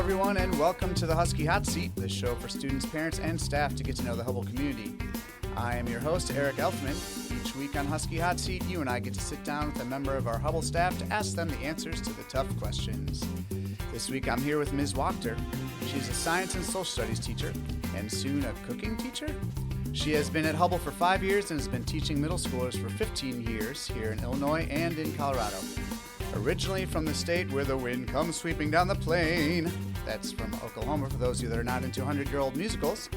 everyone, and welcome to the Husky Hotseat, the show for students, parents, and staff to get to know the Hubble community. I am your host, Eric Elftmann. Each week on Husky Hotseat, you and I get to sit down with a member of our Hubble staff to ask them the answers to the tough questions. This week, I'm here with Ms. Wachter. She's a science and social studies teacher, and soon a cooking teacher. She has been at Hubble for 5 years and has been teaching middle schoolers for 15 years here in Illinois and in Colorado. Originally from the state where the wind comes sweeping down the plain. That's from Oklahoma, for those of you that are not into 100-year-old musicals.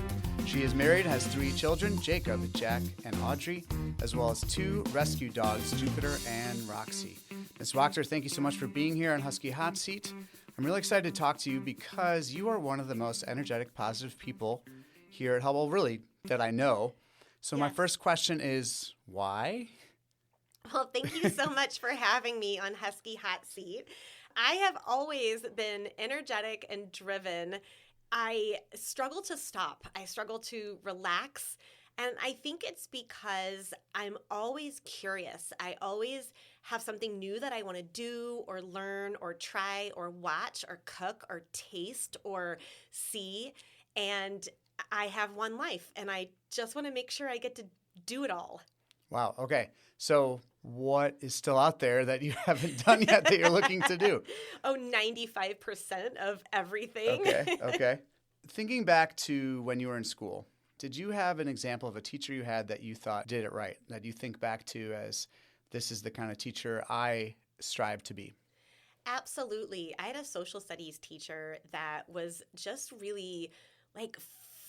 She is married, has 3 children, Jacob, Jack, and Audrey, as well as 2 rescue dogs, Jupiter and Roxy. Ms. Wachter, thank you so much for being here on Husky Hotseat. I'm really excited to talk to you because you are one of the most energetic, positive people here at Hubble, really, that I know. So My first question is, why? Well, thank you so much for having me on Husky Hotseat. I have always been energetic and driven. I struggle to stop. I struggle to relax. And I think it's because I'm always curious. I always have something new that I want to do or learn or try or watch or cook or taste or see. And I have one life, and I just want to make sure I get to do it all. Wow. Okay. So what is still out there that you haven't done yet that you're looking to do? 95% of everything. Okay. Thinking back to when you were in school, did you have an example of a teacher you had that you thought did it right, that you think back to as this is the kind of teacher I strive to be? Absolutely. I had a social studies teacher that was just really like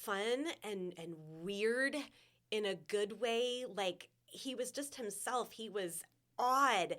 fun and weird in a good way. Like, he was just himself. He was odd,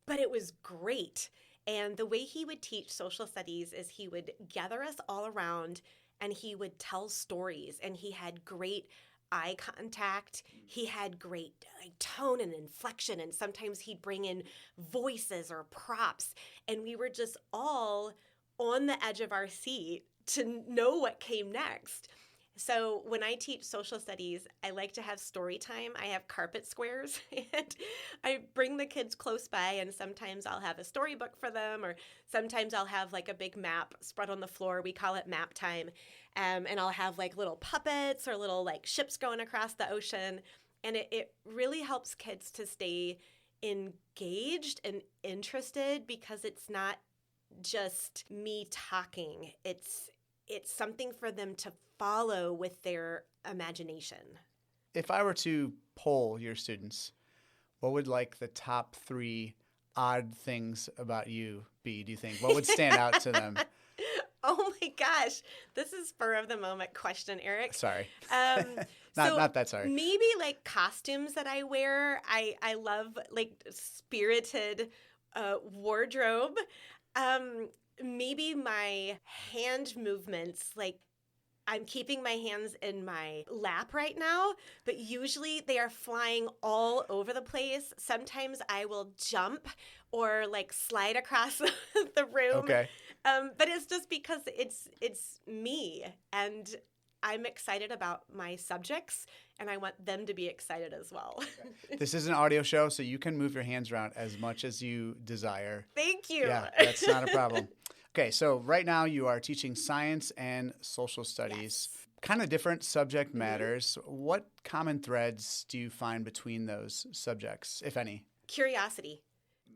but it was great. And the way he would teach social studies is he would gather us all around and he would tell stories, and he had great eye contact. He had great tone and inflection, and sometimes he'd bring in voices or props, and we were just all on the edge of our seat to know what came next. So when I teach social studies, I like to have story time. I have carpet squares, and I bring the kids close by, and sometimes I'll have a storybook for them, or sometimes I'll have like a big map spread on the floor. We call it map time. And I'll have like little puppets or little like ships going across the ocean. And it really helps kids to stay engaged and interested, because it's not just me talking. It's something for them to follow with their imagination. If I were to poll your students, what would like the top 3 odd things about you be, do you think? What would stand out to them? Oh my gosh, this is spur of the moment question, Eric. Sorry. Not that sorry. Maybe like costumes that I wear. I love like spirited wardrobe. Maybe my hand movements, like I'm keeping my hands in my lap right now, but usually they are flying all over the place. Sometimes I will jump or like slide across the room. Okay. But it's just because it's me, and I'm excited about my subjects, and I want them to be excited as well. This is an audio show, so you can move your hands around as much as you desire. Thank you. Yeah, that's not a problem. Okay, so right now you are teaching science and social studies. Yes. Kind of different subject matters. What common threads do you find between those subjects, if any? Curiosity.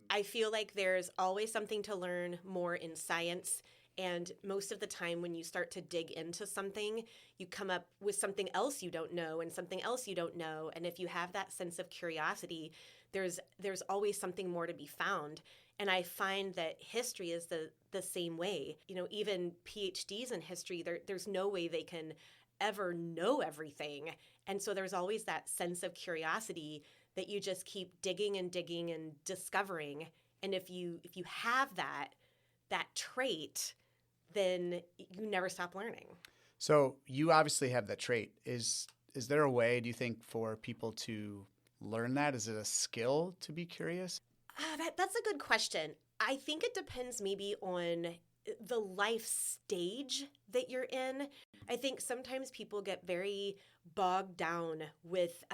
I feel like there's always something to learn more in science. And most of the time when you start to dig into something, you come up with something else you don't know and something else you don't know. And if you have that sense of curiosity, there's always something more to be found. And I find that history is the same way. You know, even PhDs in history, there's no way they can ever know everything. And so there's always that sense of curiosity that you just keep digging and digging and discovering. And if you have that trait, then you never stop learning. So you obviously have that trait. Is there a way, do you think, for people to learn that? Is it a skill to be curious? That's a good question. I think it depends maybe on the life stage that you're in. I think sometimes people get very bogged down with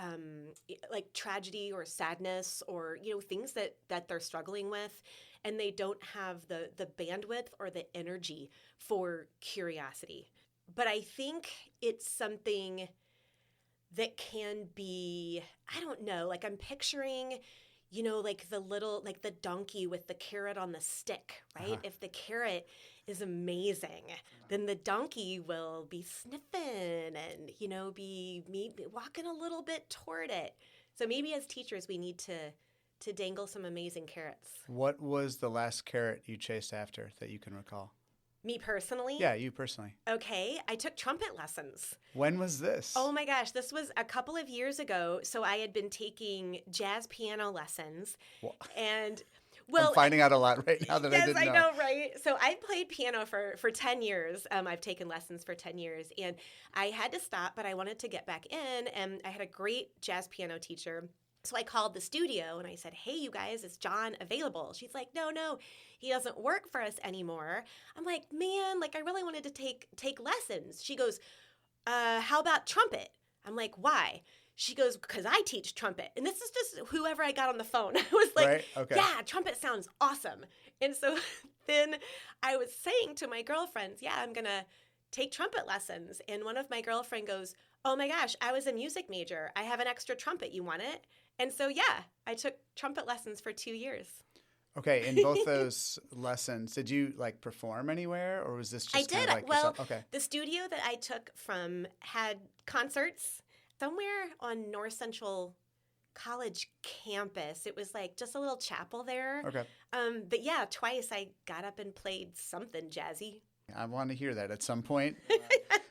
like tragedy or sadness or, things that they're struggling with. and they don't have the bandwidth or the energy for curiosity. But I think it's something that can be, I don't know, like I'm picturing, like like the donkey with the carrot on the stick, right? Uh-huh. If the carrot is amazing, then the donkey will be sniffing and, be walking a little bit toward it. So maybe as teachers, we need to dangle some amazing carrots. What was the last carrot you chased after that you can recall? Me personally? Yeah, you personally. Okay, I took trumpet lessons. When was this? Oh my gosh, this was a couple of years ago. So I had been taking jazz piano lessons. Well, and I'm finding out a lot right now that yes, I didn't know. Yes, I know, right? So I played piano for 10 years. I've taken lessons for 10 years. And I had to stop, but I wanted to get back in. And I had a great jazz piano teacher. So I called the studio and I said, hey, you guys, is John available? She's like, no, he doesn't work for us anymore. I'm like, man, I really wanted to take lessons. She goes, how about trumpet? I'm like, why? She goes, because I teach trumpet. And this is just whoever I got on the phone. I was like, right? Okay. Yeah, trumpet sounds awesome. And so then I was saying to my girlfriends, yeah, I'm going to take trumpet lessons. And one of my girlfriend goes, oh my gosh, I was a music major. I have an extra trumpet. You want it? And so, yeah, I took trumpet lessons for 2 years. Okay, in both those lessons, did you perform anywhere, or was this just I did. Kind of Well, yourself? Okay. The studio that I took from had concerts somewhere on North Central College campus. It was just a little chapel there. Okay. But yeah, twice I got up and played something jazzy. I want to hear that at some point.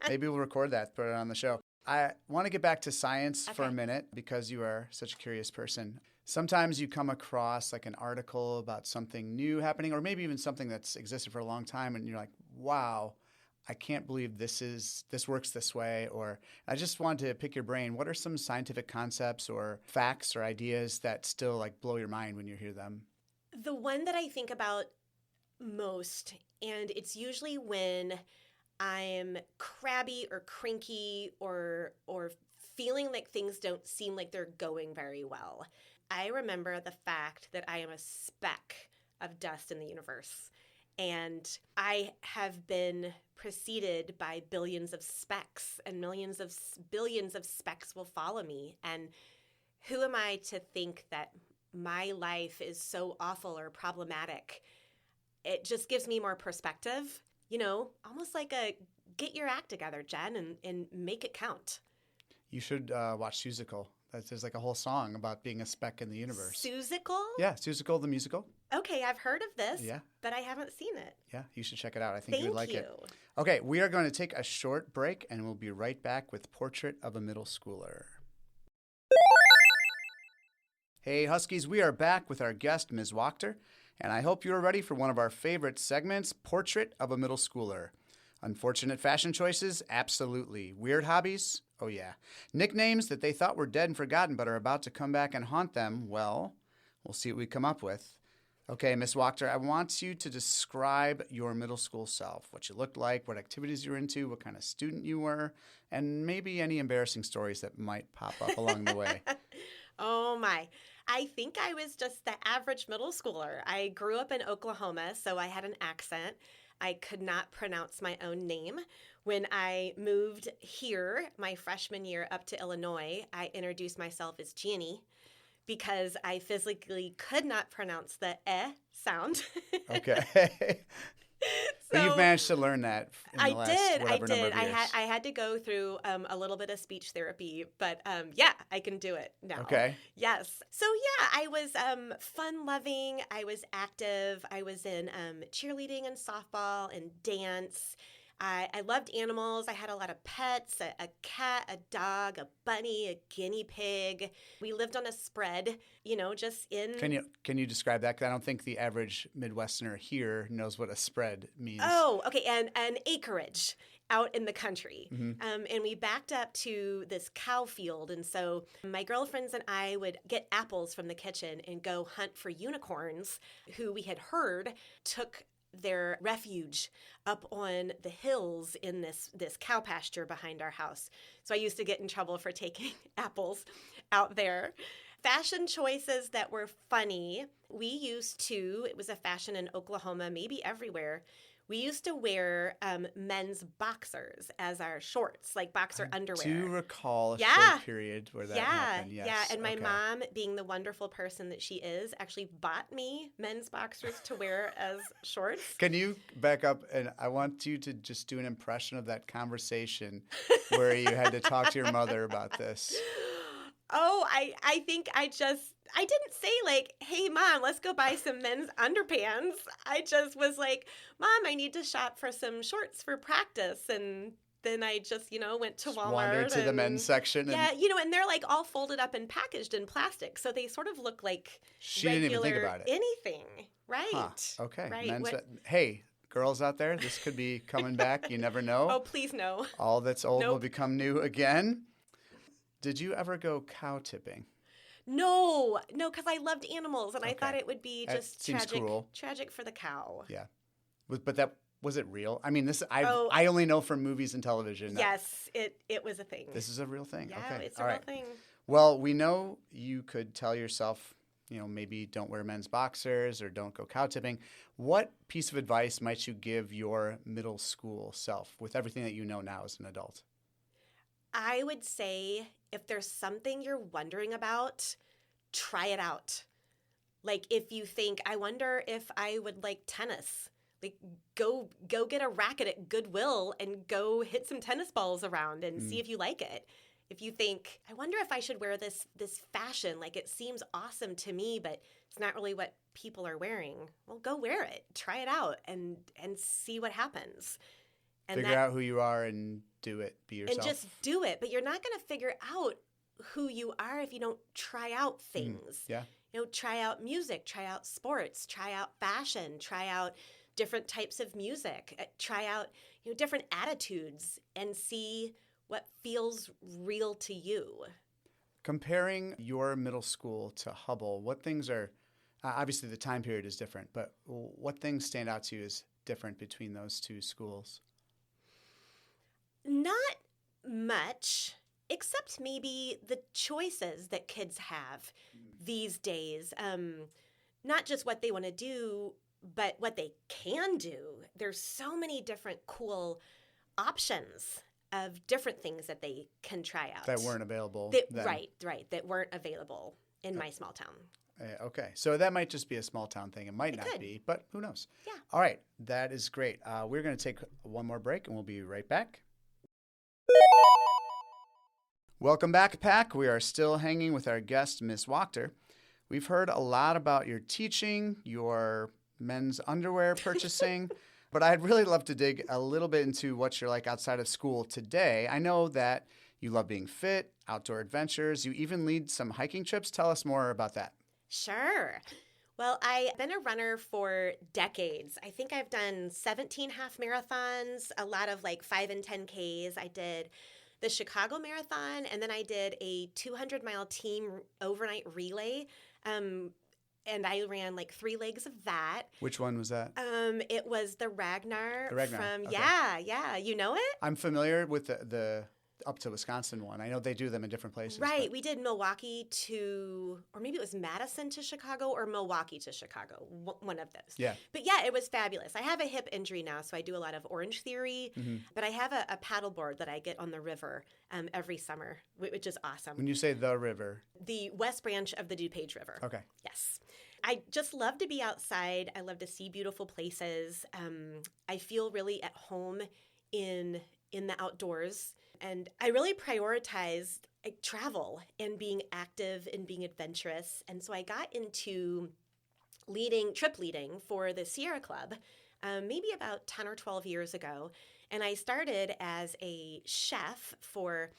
Maybe we'll record that, put it on the show. I want to get back to science for a minute because you are such a curious person. Sometimes you come across an article about something new happening, or maybe even something that's existed for a long time, and you're like, wow, I can't believe this works this way. Or I just wanted to pick your brain. What are some scientific concepts or facts or ideas that still blow your mind when you hear them? The one that I think about most, and it's usually when I'm crabby or cranky or feeling like things don't seem like they're going very well. I remember the fact that I am a speck of dust in the universe. And I have been preceded by billions of specks, and billions of specks will follow me. And who am I to think that my life is so awful or problematic? It just gives me more perspective. Almost like get your act together, Jen, and make it count. You should watch Seussical. There's a whole song about being a speck in the universe. Seussical? Yeah, Seussical the musical. Okay, I've heard of this, yeah, but I haven't seen it. Yeah, you should check it out. I think you would like Thank it. you. Okay, we are going to take a short break, and we'll be right back with Portrait of a Middle Schooler. Hey, Huskies, we are back with our guest, Ms. Wachter, and I hope you're ready for one of our favorite segments, Portrait of a Middle Schooler. Unfortunate fashion choices? Absolutely. Weird hobbies? Oh, yeah. Nicknames that they thought were dead and forgotten but are about to come back and haunt them? Well, we'll see what we come up with. Okay, Ms. Wachter, I want you to describe your middle school self, what you looked like, what activities you were into, what kind of student you were, and maybe any embarrassing stories that might pop up along the way. Oh, my. I think I was just the average middle schooler. I grew up in Oklahoma, so I had an accent. I could not pronounce my own name. When I moved here my freshman year up to Illinois, I introduced myself as Jeannie because I physically could not pronounce the sound. Okay. But you've managed to learn that in the last whatever number of years. I had to go through a little bit of speech therapy, but yeah, I can do it now. Okay. Yes. So yeah, I was fun-loving. I was active. I was in cheerleading and softball and dance. I loved animals. I had a lot of pets, a cat, a dog, a bunny, a guinea pig. We lived on a spread, just in... Can you describe that? Because I don't think the average Midwesterner here knows what a spread means. Oh, okay. And an acreage out in the country. Mm-hmm. And we backed up to this cow field. And so my girlfriends and I would get apples from the kitchen and go hunt for unicorns who we had heard took their refuge up on the hills in this cow pasture behind our house. So I used to get in trouble for taking apples out there. Fashion choices that were funny. We used to, it was a fashion in Oklahoma, maybe everywhere. We used to wear men's boxers as our shorts, like boxer underwear. Do you recall a short period where that happened? Yes. Yeah, and my mom, being the wonderful person that she is, actually bought me men's boxers to wear as shorts. Can you back up? And I want you to just do an impression of that conversation where you had to talk to your mother about this. Oh, I think I didn't say like, hey, Mom, let's go buy some men's underpants. I just was like, Mom, I need to shop for some shorts for practice. And then I just, went to Walmart. Wandered to the men's section. Yeah, and they're like all folded up and packaged in plastic. So they sort of look like she regular didn't even think about it. Anything. Right. Huh. Okay. Right. Hey, girls out there, this could be coming back. You never know. Oh, please no. All that's old will become new again. Did you ever go cow tipping? No, because I loved animals, and I thought it would be just tragic for the cow. Yeah, but was it real? I mean, I only know from movies and television. Yes, it was a thing. This is a real thing. Yeah, okay. It's a real thing. Well, we know you could tell yourself, maybe don't wear men's boxers or don't go cow tipping. What piece of advice might you give your middle school self with everything that you know now as an adult? I would say if there's something you're wondering about, try it out. Like if you think, I wonder if I would like tennis, like go get a racket at Goodwill and go hit some tennis balls around and see if you like it. If you think, I wonder if I should wear this fashion, like it seems awesome to me, but it's not really what people are wearing. Well, go wear it, try it out and see what happens. And figure out who you are and do it. Be yourself. And just do it. But you're not going to figure out who you are if you don't try out things. Yeah. Try out music, try out sports, try out fashion, try out different types of music, try out different attitudes and see what feels real to you. Comparing your middle school to Hubble, what things are, obviously the time period is different, but what things stand out to you as different between those two schools? Not much, except maybe the choices that kids have these days. Not just what they want to do, but what they can do. There's so many different cool options of different things that they can try out. That weren't available then. Right, that weren't available in my small town. Okay, so that might just be a small town thing. It might not be, but who knows? Yeah. All right, that is great. We're going to take one more break, and we'll be right back. Welcome back, Pack. We are still hanging with our guest, Miss Wachter. We've heard a lot about your teaching, your men's underwear purchasing, but I'd really love to dig a little bit into what you're like outside of school today. I know that you love being fit, outdoor adventures. You even lead some hiking trips. Tell us more about that. Sure. Well, I've been a runner for decades. I think I've done 17 half marathons, a lot of like 5 and 10Ks. I did the Chicago Marathon, and then I did a 200-mile team overnight relay. And I ran like 3 legs of that. Which one was that? It was the Ragnar. The Ragnar. From, okay. Yeah. You know it? I'm familiar with the up to Wisconsin one. I know they do them in different places. Right. But... we did Milwaukee to, or maybe it was Madison to Chicago or Milwaukee to Chicago, one of those. Yeah. But yeah, it was fabulous. I have a hip injury now, so I do a lot of Orange Theory, but I have a paddle board that I get on the river every summer, which is awesome. When you say the river? The West Branch of the DuPage River. Okay. Yes. I just love to be outside. I love to see beautiful places. I feel really at home in the outdoors. And I really prioritized travel and being active and being adventurous. And so I got into trip leading for the Sierra Club maybe about 10 or 12 years ago. And I started as a chef for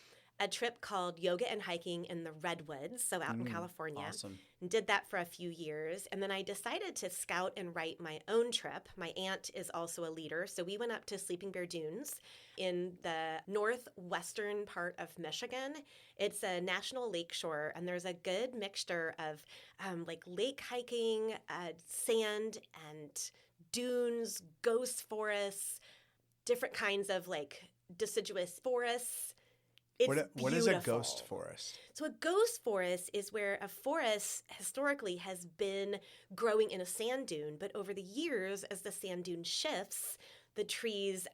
a trip called Yoga and Hiking in the Redwoods, so out in California. Awesome. And did that for a few years. And then I decided to scout and write my own trip. My aunt is also a leader, so we went up to Sleeping Bear Dunes in the northwestern part of Michigan. It's a national lakeshore, and there's a good mixture of like lake hiking, sand, and dunes, ghost forests, different kinds of like deciduous forests. It's what is a ghost forest? So a ghost forest is where a forest historically has been growing in a sand dune, but over the years, as the sand dune shifts, the trees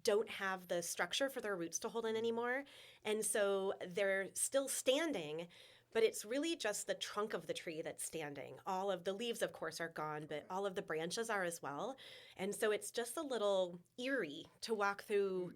don't have the structure for their roots to hold in anymore. And so they're still standing, but it's really just the trunk of the tree that's standing. All of the leaves, of course, are gone, but all of the branches are as well. And so it's just a little eerie to walk through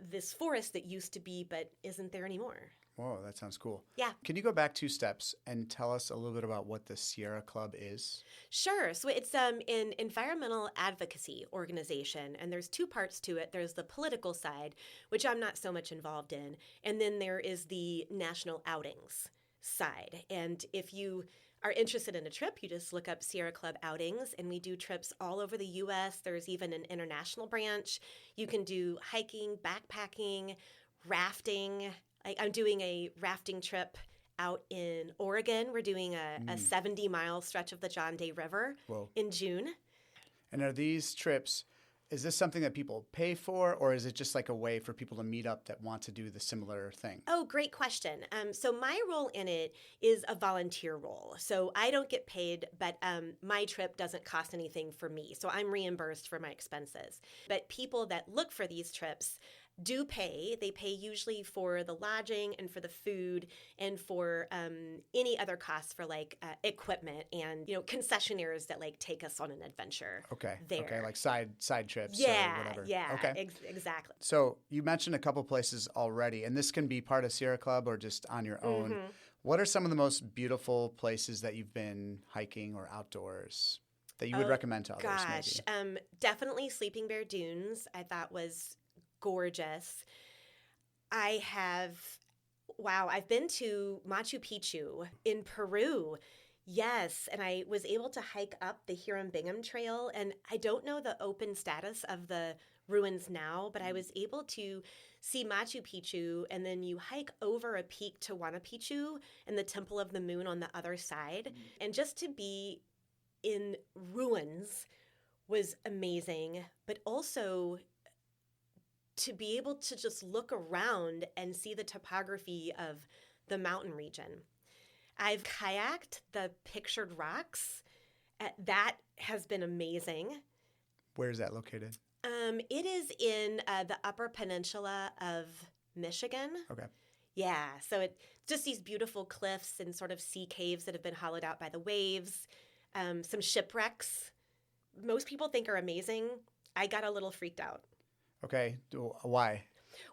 this forest that used to be, but isn't there anymore. Whoa, that sounds cool. Yeah. Can you go back 2 steps and tell us a little bit about what the Sierra Club is? Sure. So it's an environmental advocacy organization, and there's 2 parts to it. There's the political side, which I'm not so much involved in, and then there is the national outings side. And if you are interested in a trip, you just look up Sierra Club outings, and we do trips all over the U.S. There's even an international branch. You can do hiking, backpacking, rafting. I'm doing a rafting trip out in Oregon. We're doing a 70-mile stretch of the John Day River in June. And are these trips, is this something that people pay for, or is it just like a way for people to meet up that want to do the similar thing? Oh, great question. So my role in it is a volunteer role. So I don't get paid, but my trip doesn't cost anything for me. So I'm reimbursed for my expenses. But people that look for these trips do pay. They pay usually for the lodging and for the food and for any other costs for like equipment and, concessionaires that like take us on an adventure. Okay. There. Okay. Like side trips. Yeah. Or whatever. Yeah. Okay. Exactly. So you mentioned a couple places already, and this can be part of Sierra Club or just on your own. Mm-hmm. What are some of the most beautiful places that you've been hiking or outdoors that you would recommend to others? Gosh, maybe? Definitely Sleeping Bear Dunes. I thought was gorgeous. I've been to Machu Picchu in Peru. Yes, and I was able to hike up the Hiram Bingham Trail, and I don't know the open status of the ruins now, but I was able to see Machu Picchu, and then you hike over a peak to Huayna Picchu and the Temple of the Moon on the other side. And just to be in ruins was amazing, but also to be able to just look around and see the topography of the mountain region. I've kayaked the Pictured Rocks. That has been amazing. Where is that located? It is in the Upper Peninsula of Michigan. Okay. Yeah, so it's just these beautiful cliffs and sort of sea caves that have been hollowed out by the waves. Some shipwrecks. Most people think are amazing. I got a little freaked out. Okay. Why?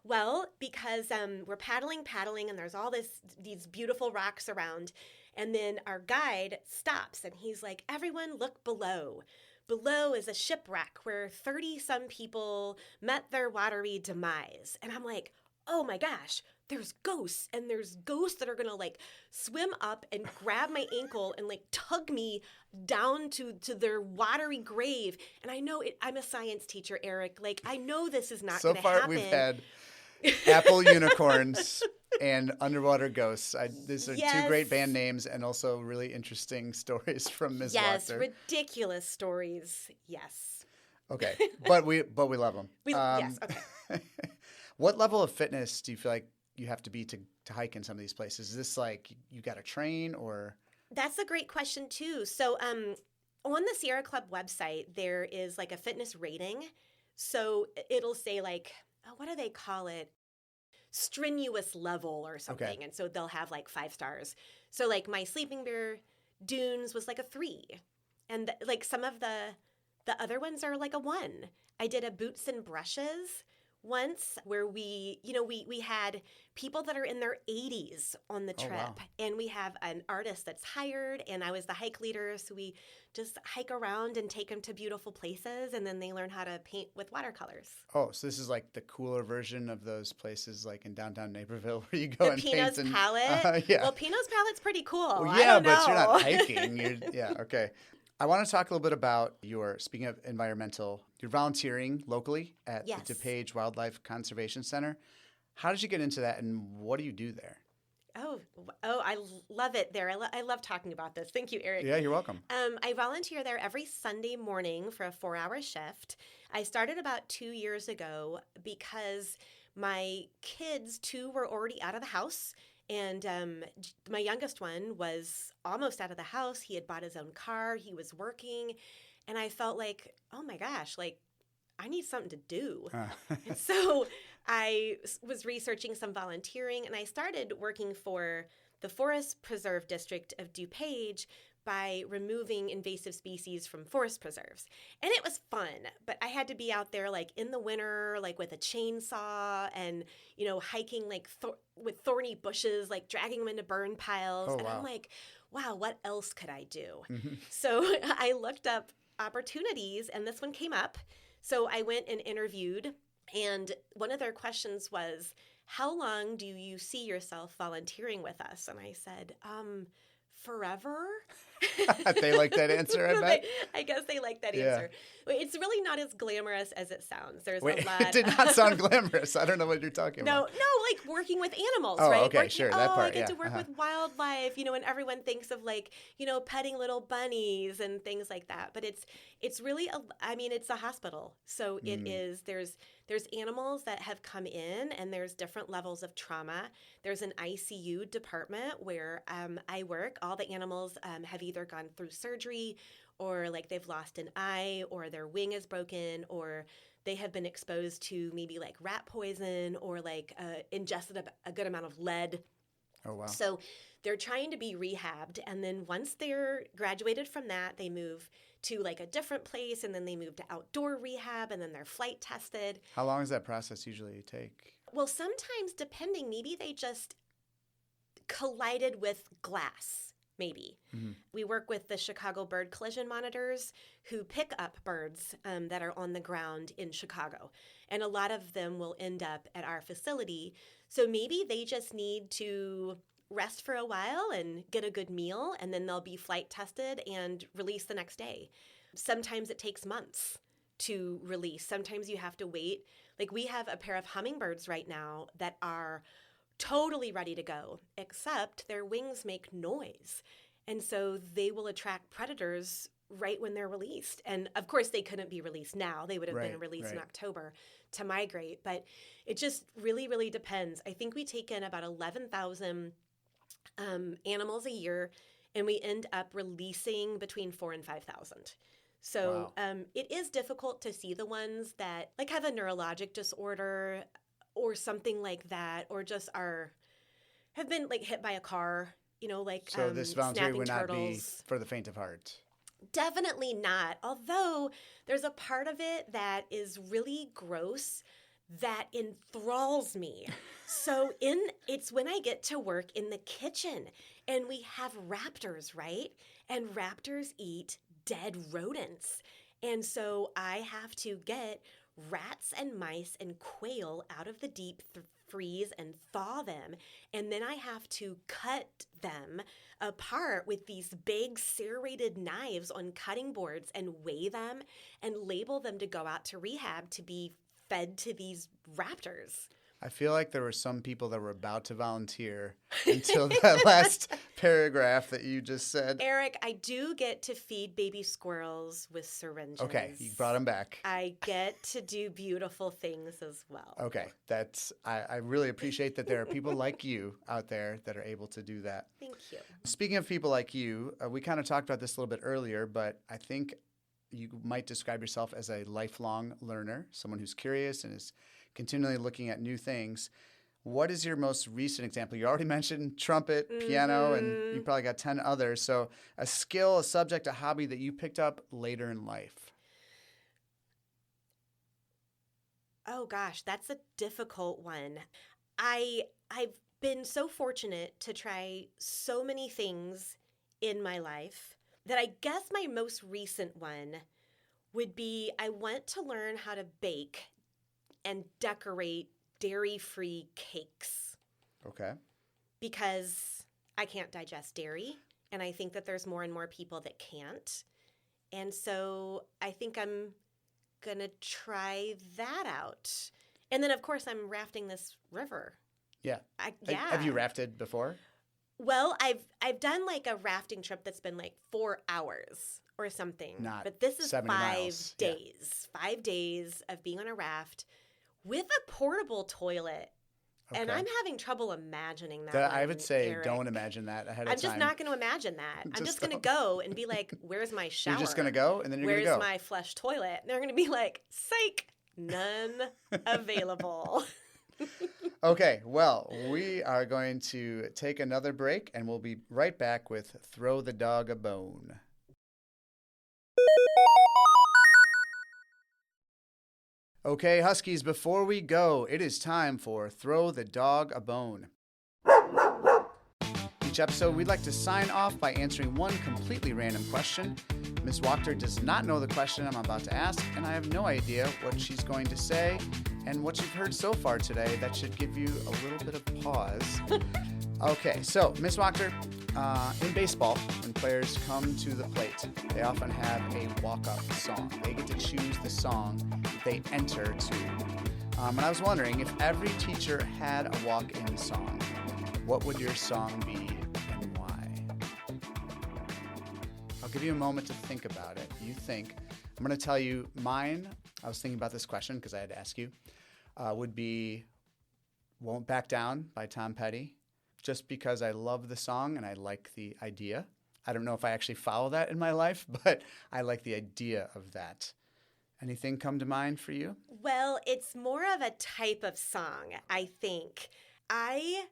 Well, because we're paddling, and there's all these beautiful rocks around. And then our guide stops, and he's like, everyone look below. Below is a shipwreck where 30-some people met their watery demise. And I'm like, oh my gosh, there's ghosts. And there's ghosts that are going to like swim up and grab my ankle and like tug me down to their watery grave. And I know I'm a science teacher, Eric. Like, I know this is not going to happen. So far, we've had apple unicorns and underwater ghosts. These are 2 great band names and also really interesting stories from Ms. Wachter. Yes, ridiculous stories. Yes. Okay, but we love them. Yes, okay. What level of fitness do you feel like you have to be to hike in some of these places? Is this like you got to train or? That's a great question too. So on the Sierra Club website, there is like a fitness rating. So it'll say like, what do they call it? Strenuous level or something. Okay. And so they'll have like 5 stars. So like my Sleeping Bear Dunes was like a 3. And like some of the other ones are like a 1. I did a Boots and Brushes once where we had people that are in their 80s on the trip. Oh, wow. And we have an artist that's hired, and I was the hike leader. So we just hike around and take them to beautiful places, and then they learn how to paint with watercolors. Oh, so this is like the cooler version of those places like in downtown Naperville where you go and Pino's paint. Palette? Yeah. Well, Pino's Palette's pretty cool. Well, yeah, but you're not hiking. Yeah, okay. I want to talk a little bit about speaking of environmental, you're volunteering locally at the DuPage Wildlife Conservation Center. How did you get into that, and what do you do there? Oh, I love it there. I love talking about this. Thank you, Eric. Yeah, you're welcome. I volunteer there every Sunday morning for a 4-hour shift. I started about 2 years ago because my kids, 2 were already out of the house. And my youngest one was almost out of the house. He had bought his own car. He was working. And I felt like, oh my gosh, like I need something to do. And so I was researching some volunteering, and I started working for the Forest Preserve District of DuPage by removing invasive species from forest preserves. And it was fun, but I had to be out there like in the winter, like with a chainsaw and, hiking like with thorny bushes, like dragging them into burn piles. Oh, and wow. I'm like, wow, what else could I do? Mm-hmm. So I looked up opportunities, and this one came up. So I went and interviewed, and one of their questions was, how long do you see yourself volunteering with us? And I said, forever. They like that answer, I bet. I guess they like that Yeah. answer. It's really not as glamorous as it sounds. There's Wait, a lot. it did not sound glamorous. I don't know what you're talking No, about. like working with animals, Oh, right? okay, sure, that part, I get yeah, to work with wildlife, and everyone thinks of like, petting little bunnies and things like that. But it's really, it's a hospital. So it is, there's animals that have come in, and there's different levels of trauma. There's an ICU department where I work. All the animals have either gone through surgery, or like they've lost an eye, or their wing is broken, or they have been exposed to maybe like rat poison, or like ingested a good amount of lead. Oh, wow. So they're trying to be rehabbed. And then once they're graduated from that, they move to like a different place, and then they move to outdoor rehab, and then they're flight tested. How long does that process usually take? Well, sometimes depending, maybe they just collided with glass. Maybe. Mm-hmm. We work with the Chicago bird collision monitors who pick up birds that are on the ground in Chicago. And a lot of them will end up at our facility. So maybe they just need to rest for a while and get a good meal, and then they'll be flight tested and released the next day. Sometimes it takes months to release. Sometimes you have to wait. Like we have a pair of hummingbirds right now that are totally ready to go, except their wings make noise. And so they will attract predators right when they're released. And of course, they couldn't be released now. They would have been released in October to migrate. But it just really, really depends. I think we take in about 11,000 animals a year, and we end up releasing between 4,000 and 5,000. So it is difficult to see the ones that like have a neurologic disorder or something like that, or just have been like hit by a car, like So this voluntary would not turtles. be for the faint of heart. Definitely not. Although there's a part of it that is really gross that enthralls me. So it's when I get to work in the kitchen, and we have raptors, right? And raptors eat dead rodents. And so I have to get rats and mice and quail out of the deep freeze and thaw them. And then I have to cut them apart with these big serrated knives on cutting boards and weigh them and label them to go out to rehab to be fed to these raptors. I feel like there were some people that were about to volunteer until that last paragraph that you just said. Eric, I do get to feed baby squirrels with syringes. Okay, you brought them back. I get to do beautiful things as well. Okay, I really appreciate that there are people like you out there that are able to do that. Thank you. Speaking of people like you, we kind of talked about this a little bit earlier, but I think you might describe yourself as a lifelong learner, someone who's curious and is continually looking at new things. What is your most recent example? You already mentioned trumpet, piano, and you probably got 10 others. So a skill, a subject, a hobby that you picked up later in life. Oh gosh, that's a difficult one. I've been so fortunate to try so many things in my life that I guess my most recent one would be I went to learn how to bake and decorate dairy-free cakes. Okay. Because I can't digest dairy, and I think that there's more and more people that can't. And so I think I'm going to try that out. And then, of course, I'm rafting this river. Yeah. Yeah. Have you rafted before? Well, I've done like a rafting trip that's been like 4 hours or something. Not but this is 70 5 miles. Yeah. days. 5 days of being on a raft with a portable toilet. Okay. And I'm having trouble imagining that. I would say Eric. don't imagine that ahead of time. I'm just not going to imagine that. I'm just going to don't. go and be like, where's my shower? You're just going to go, and then you're going to go. Where's my flush toilet? And they're going to be like, psych, none available. Okay, well, we are going to take another break, and we'll be right back with Throw the Dog a Bone. Okay, Huskies, before we go, it is time for Throw the Dog a Bone. Each episode, we'd like to sign off by answering one completely random question. Ms. Wachter does not know the question I'm about to ask, and I have no idea what she's going to say. And what you've heard so far today, that should give you a little bit of pause. Okay, so Ms. Wachter, in baseball, when players come to the plate, they often have a walk-up song. They get to choose the song that they enter to. And I was wondering, if every teacher had a walk-in song, what would your song be and why? I'll give you a moment to think about it. You think. I'm going to tell you mine. I was thinking about this question because I had to ask you. Would be Won't Back Down by Tom Petty, just because I love the song and I like the idea. I don't know if I actually follow that in my life, but I like the idea of that. Anything come to mind for you? Well, it's more of a type of song, I think. I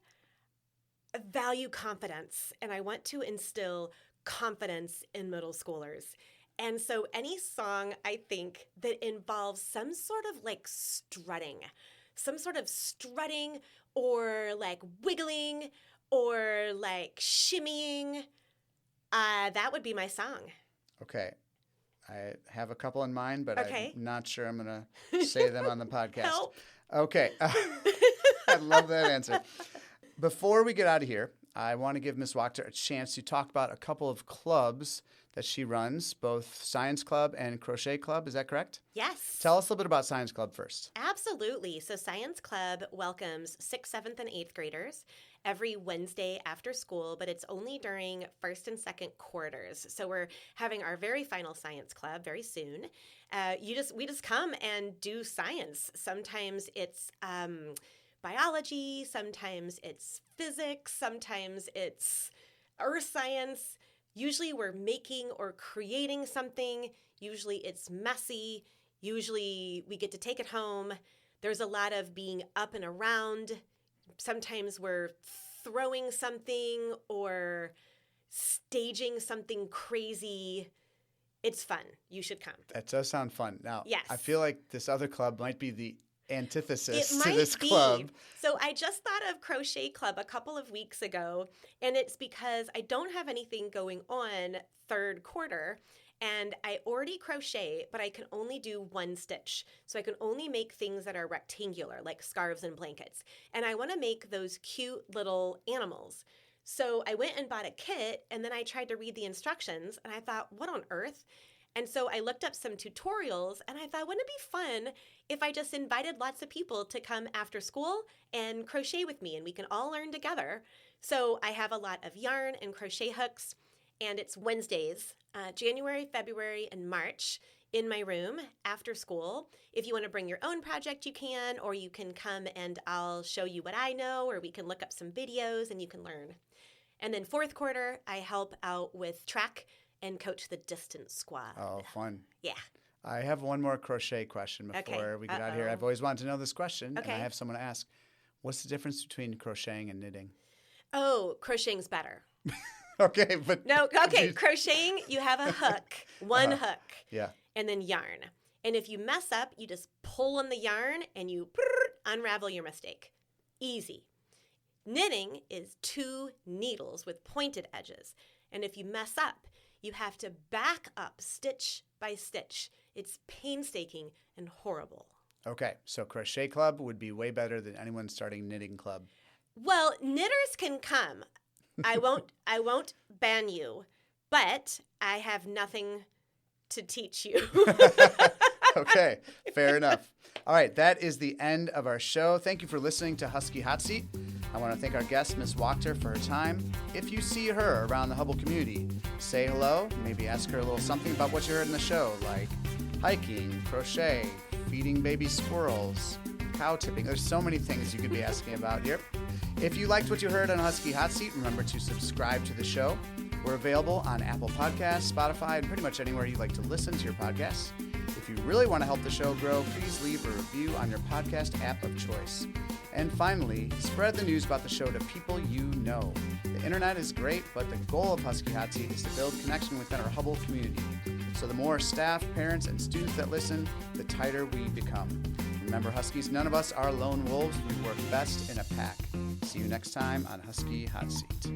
value confidence, and I want to instill confidence in middle schoolers. And so any song, I think, that involves some sort of like strutting or like wiggling or like shimmying, that would be my song. Okay. I have a couple in mind, but Okay. I'm not sure I'm going to say them on the podcast. Help. Okay. I love that answer. Before we get out of here, I want to give Ms. Wachter a chance to talk about a couple of clubs that she runs, both Science Club and Crochet Club. Is that correct? Yes. Tell us a little bit about Science Club first. Absolutely. So Science Club welcomes 6th, 7th, and 8th graders every Wednesday after school, but it's only during first and second quarters. So we're having our very final Science Club very soon. We just come and do science. Sometimes it's biology, sometimes it's physics, sometimes it's earth science. Usually we're making or creating something. Usually it's messy. Usually we get to take it home. There's a lot of being up and around. Sometimes we're throwing something or staging something crazy. It's fun. You should come. That does sound fun. Now, yes. I feel like this other club might be the antithesis It to might this be. club. So I just thought of Crochet Club a couple of weeks ago, and it's because I don't have anything going on third quarter, and I already crochet, but I can only do one stitch. So I can only make things that are rectangular, like scarves and blankets. And I want to make those cute little animals. So I went and bought a kit, and then I tried to read the instructions, and I thought, what on earth? And so I looked up some tutorials, and I thought, wouldn't it be fun if I just invited lots of people to come after school and crochet with me, and we can all learn together. So I have a lot of yarn and crochet hooks, and it's Wednesdays, January, February, and March in my room after school. If you want to bring your own project, you can, or you can come and I'll show you what I know, or we can look up some videos and you can learn. And then fourth quarter, I help out with track and coach the distance squad. Oh, fun. Yeah. I have one more crochet question before we get out of here. I've always wanted to know this question, and I have someone to ask. What's the difference between crocheting and knitting? Oh, crocheting's better. Okay, but... No, okay, crocheting, you have a hook, one hook, yeah, and then yarn. And if you mess up, you just pull on the yarn and you unravel your mistake. Easy. Knitting is 2 needles with pointed edges. And if you mess up, you have to back up stitch by stitch. It's painstaking and horrible. Okay, so Crochet Club would be way better than anyone starting Knitting Club. Well, knitters can come. I won't ban you, but I have nothing to teach you. Okay, fair enough. All right, that is the end of our show. Thank you for listening to Husky Hotseat. I want to thank our guest, Ms. Wachter, for her time. If you see her around the Hubble community, say hello, maybe ask her a little something about what you heard in the show, like hiking, crochet, feeding baby squirrels, cow tipping. There's so many things you could be asking about here. If you liked what you heard on Husky Hot Seat, remember to subscribe to the show. We're available on Apple Podcasts, Spotify, and pretty much anywhere you like to listen to your podcasts. If you really want to help the show grow, please leave a review on your podcast app of choice. And finally, spread the news about the show to people you know. The internet is great, but the goal of Husky Hot Seat is to build connection within our Hubble community. So the more staff, parents, and students that listen, the tighter we become. Remember, Huskies, none of us are lone wolves. We work best in a pack. See you next time on Husky Hot Seat.